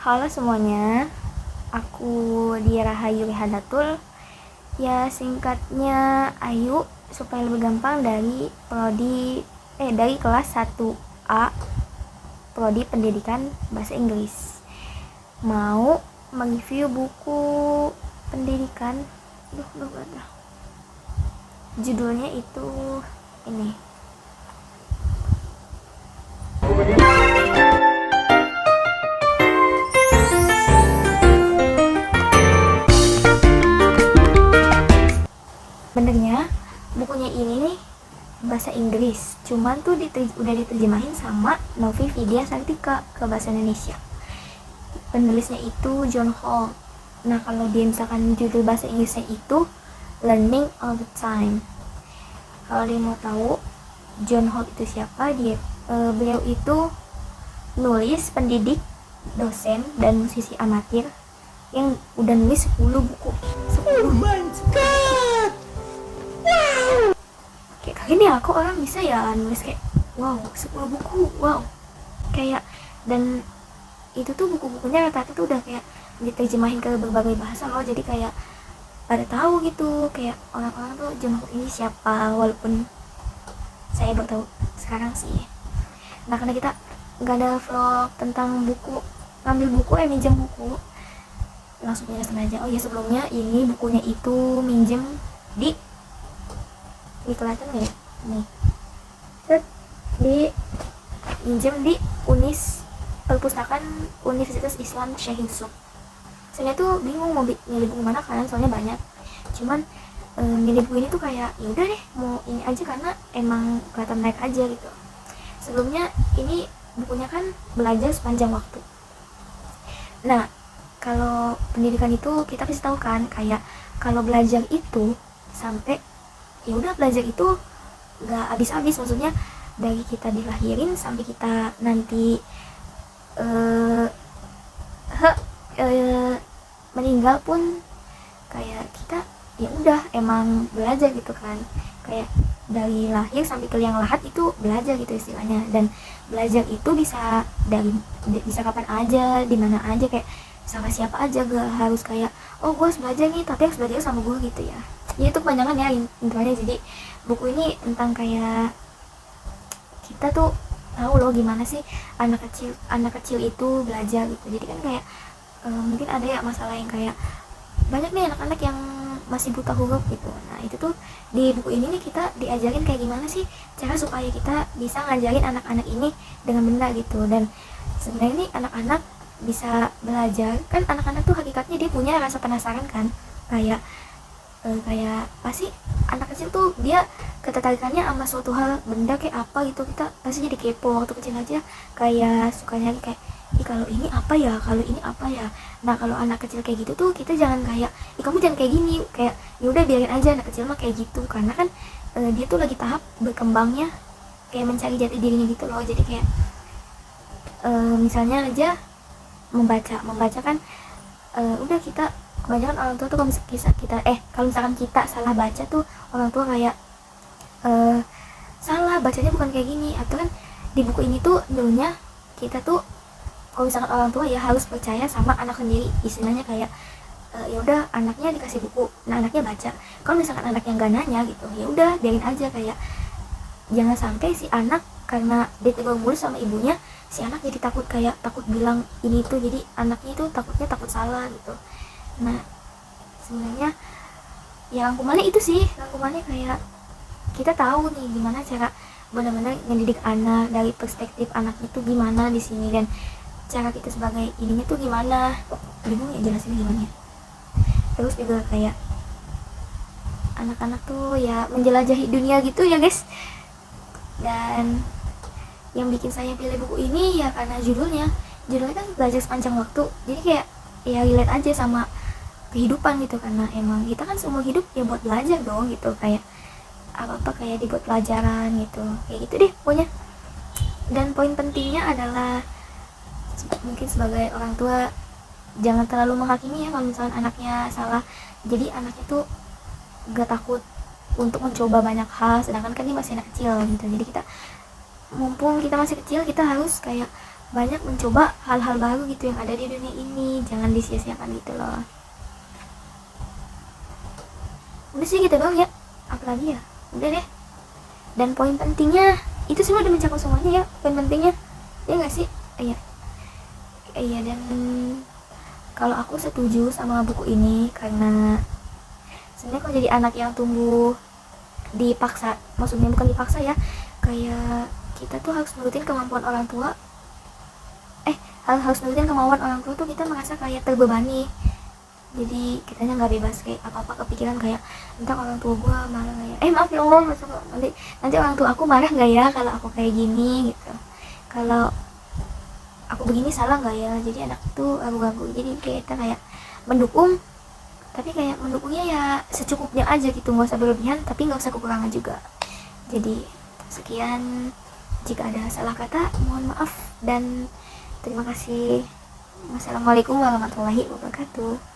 Halo semuanya, aku Dia Rahayu Hadatul. Ya singkatnya Ayu supaya lebih gampang dari dari kelas 1A Prodi Pendidikan Bahasa Inggris. Mau mereview buku pendidikan. Judulnya itu ini. Benernya bukunya ini nih bahasa Inggris, cuman tuh udah diterjemahin sama Novi Vidya Sartika ke bahasa Indonesia. Penulisnya itu John Holt. Nah kalau dia misalkan judul bahasa Inggrisnya itu Learning All the Time. Kalau dia mau tahu John Holt itu siapa, beliau itu nulis, pendidik, dosen, dan musisi amatir yang udah nulis 10 buku. 10 kayak kaget nih aku, orang bisa ya nulis kayak wow 10 buku, wow, kayak, dan itu tuh buku-bukunya rata-rata tuh udah kayak diterjemahin ke berbagai bahasa loh, jadi kayak pada tahu gitu kayak orang-orang tuh John Holt ini siapa, walaupun saya baru tahu sekarang sih. Nah karena kita nggak ada vlog tentang buku, ngambil buku minjem buku, langsung jelasin aja. Oh ya sebelumnya ini bukunya itu minjem di kelihatan nggak ya nih, di minjem di perpustakaan Universitas Islam Syekh Yusuf. Saya tuh bingung mau milih buku mana kan, soalnya banyak, cuman milih buku ini tuh kayak ya udah deh mau ini aja karena emang kelihatan menarik aja gitu. Sebelumnya ini bukunya kan belajar sepanjang waktu. Nah kalau pendidikan itu kita pasti tahu kan, kayak kalau belajar itu sampai ya udah, belajar itu nggak habis-habis, maksudnya dari kita dilahirin sampai kita nanti meninggal pun kayak kita ya udah emang belajar gitu kan, kayak dari lahir sampai ke liang lahat itu belajar gitu istilahnya. Dan belajar itu bisa kapan aja, di mana aja, kayak sama siapa aja, gak harus kayak oh gue harus belajar nih tapi harus belajar sama gue gitu ya. Ya itu kepanjangan ya intinya. Jadi buku ini tentang kayak kita tuh tahu loh gimana sih anak kecil itu belajar gitu. Jadi kan kayak mungkin ada ya masalah yang kayak banyak nih anak-anak yang masih buta huruf gitu. Nah itu tuh di buku ini nih kita diajarin kayak gimana sih cara supaya kita bisa ngajarin anak-anak ini dengan benar gitu. Dan sebenarnya nih anak-anak bisa belajar kan, anak-anak tuh hakikatnya dia punya rasa penasaran kan, kayak pasti anak kecil tuh dia ketertarikannya sama suatu hal, benda kayak apa gitu, kita pasti jadi kepo waktu kecil aja, kayak suka nyari kayak kalau ini apa ya, kalau ini apa ya. Nah kalau anak kecil kayak gitu tuh kita jangan kayak kamu jangan kayak gini, kayak ya udah biarin aja anak kecil mah kayak gitu, karena kan dia tuh lagi tahap berkembangnya, kayak mencari jati dirinya gitu loh. Jadi kayak misalnya aja membaca kan, udah kita kebanyakan orang tua tuh kalau misalkan kita salah baca tuh orang tua kayak salah bacanya bukan kayak gini. Atau kan di buku ini tuh dulunya kita tuh kalau misalkan orang tua ya harus percaya sama anak sendiri, istilahnya kayak ya udah anaknya dikasih buku, nah anaknya baca. Kalau misalkan anak yang gak nanya gitu ya udah biarin aja, kayak jangan sampai si anak karena ditegur mulu sama ibunya, si anak jadi takut bilang ini tuh, jadi anaknya itu takut salah gitu. Nah sebenarnya ya rangkumannya itu sih, rangkumannya kayak kita tahu nih gimana cara benar-benar ngedidik anak, dari perspektif anak itu gimana di sini, dan cara kita sebagai ininya tuh gimana. Bingung ya jelasin gimana ya. Terus juga kayak anak-anak tuh ya menjelajahi dunia gitu ya guys. Dan yang bikin saya pilih buku ini ya karena judulnya kan belajar sepanjang waktu, jadi kayak ya relate aja sama kehidupan gitu, karena emang kita kan seumur hidup ya buat belajar dong gitu, kayak apa-apa kayak dibuat pelajaran gitu, kayak gitu deh pokoknya. Dan poin pentingnya adalah mungkin sebagai orang tua jangan terlalu menghakimi ya kalau misalnya anaknya salah. Jadi anaknya tuh gak takut untuk mencoba banyak hal, sedangkan kan dia masih anak kecil gitu. Jadi kita mumpung kita masih kecil kita harus kayak banyak mencoba hal-hal baru gitu yang ada di dunia ini, jangan disia-siakan gitu loh. Udah sih gitu doang ya, apalagi ya, udah deh. Dan poin pentingnya itu semua udah mencakup semuanya ya, poin pentingnya ya nggak sih? Iya, iya. Dan kalau aku setuju sama buku ini karena sebenarnya kalau jadi anak yang tumbuh dipaksa, maksudnya bukan dipaksa ya, kayak kita tuh harus nurutin kemampuan orang tua, harus nurutin kemauan orang tua tuh kita merasa kayak terbebani. Jadi kitanya nggak bebas kayak apa-apa kepikiran kayak entah orang tua gue marah nggak ya, maaf ya Allah, nanti orang tua aku marah nggak ya kalau aku kayak gini gitu, kalau aku begini salah nggak ya. Jadi anak itu ragu-ragu, jadi kita kayak mendukung, tapi kayak mendukungnya ya secukupnya aja gitu, nggak usah berlebihan tapi nggak usah kekurangan juga. Jadi sekian, jika ada salah kata mohon maaf dan terima kasih. Wassalamualaikum warahmatullahi wabarakatuh.